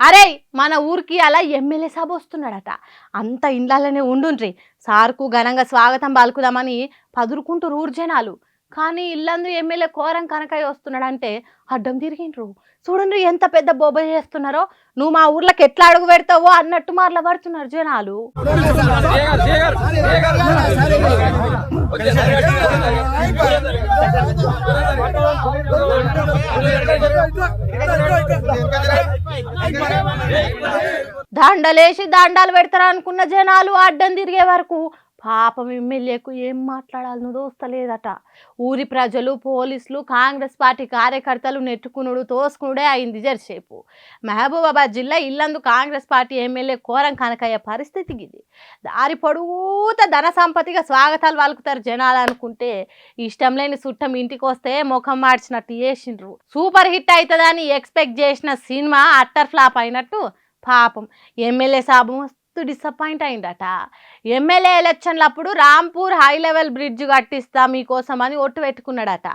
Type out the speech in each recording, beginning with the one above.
అరే మన ఊరికి అలా ఎమ్మెల్యే సభ వస్తున్నాడట. అంత ఇండ్లనే ఉండుండ్రి, సార్కు ఘనంగా స్వాగతం పలుకుదామని పదురుకుంటూ ఊరు జనాలు. కానీ ఇల్లందు ఎమ్మెల్యే కోరం కనకయ్య వస్తున్నాడంటే అడ్డం తిరిగిండ్రు. చూడండి ఎంత పెద్ద బొబ్బ చేస్తున్నారో. నువ్వు మా ఊర్లోకి ఎట్లా అడుగు పెడతావో అన్నట్టు మార్ల పడుతున్నారు జనాలు. దండలేసి దండాలు పెడతారు అనుకున్న జనాలు అడ్డం తిరిగే వరకు పాపం ఎమ్మెల్యేకు ఏం మాట్లాడాలనో దోస్తలేదట. ఊరి ప్రజలు, పోలీసులు, కాంగ్రెస్ పార్టీ కార్యకర్తలు నెట్టుకునుడు తోసుకునుడే అయింది జరసేపు. మహబూబాబాద్ జిల్లా ఇల్లందు కాంగ్రెస్ పార్టీ ఎమ్మెల్యే కోరం కనకయ్య పరిస్థితి ఇది. దారి పొడుగుత ధన సంపత్తిగా స్వాగతాలు పలుకుతారు జనాలు అనుకుంటే, ఇష్టం లేని చుట్టం ఇంటికి వస్తే ముఖం మార్చినట్టు చేసిండ్రు. సూపర్ హిట్ అవుతుందని ఎక్స్పెక్ట్ చేసిన సినిమా అట్టర్ ఫ్లాప్ అయినట్టు పాపం ఎమ్మెల్యే సాబు డిసప్పాయింట్ అయిందట. ఎమ్మెల్యే ఎలక్షన్లప్పుడు రాంపూర్ హై లెవెల్ బ్రిడ్జ్ కట్టిస్తా మీకోసం అని ఒట్టు పెట్టుకున్నాడట.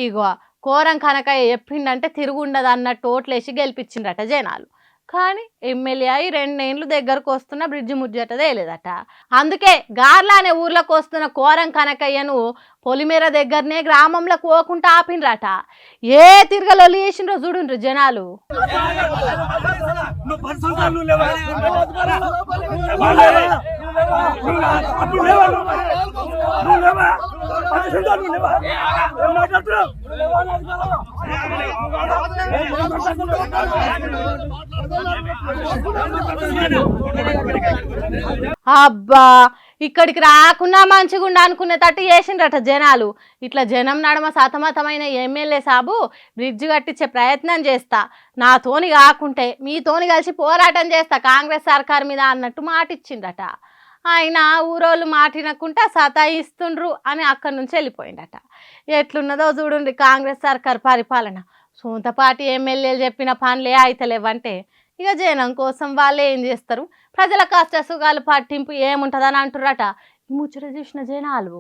ఇగో కోరం కనకయ్య చెప్పిండంటే తిరుగుండదు అన్నట్టు ఓట్లేసి గెలిపించిండట జనాలు. కానీ ఎమ్మెల్యే అయి 2 ఏళ్ళు దగ్గరకు వస్తున్న బ్రిడ్జ్ ముచ్చట తేలేదట. అందుకే గార్ల అనే ఊర్లోకి వస్తున్న కోరం కనకయ్యను పొలిమేర దగ్గరనే గ్రామంలో పోకుండా ఆపిండ్రట. ఏ తిరగలొల్లి చేసిండ్రో చూడుండ్రు జనాలు. అబ్బా ఇక్కడికి రాకున్నా మంచిగుండా అనుకునే తట్టు చేసిండ్రట జనాలు. ఇట్లా జనం నడమ సతమతమైన ఎమ్మెల్యే సాబు బ్రిడ్జ్ కట్టించే ప్రయత్నం చేస్తా, నాతోని కాకుంటే మీతోని కలిసి పోరాటం చేస్తా కాంగ్రెస్ సర్కార్ మీద అన్నట్టు మాటిచ్చిండట. ఆయన ఊరోళ్ళు మాటినకుంటా సతాయిస్తుండ్రు అని అక్కడి నుంచి వెళ్ళిపోయిందట. ఎట్లున్నదో చూడండి కాంగ్రెస్ సర్కార్ పరిపాలన. సొంత పార్టీ ఎమ్మెల్యేలు చెప్పిన పనులే అయితలేవంటే ఇక జనం కోసం వాళ్ళే ఏం చేస్తారు? ప్రజల కష్ట సుఖాలు పట్టింపు ఏముంటుందని అంటుర్రట. ఈ ముచ్చట చూసిన జనాలు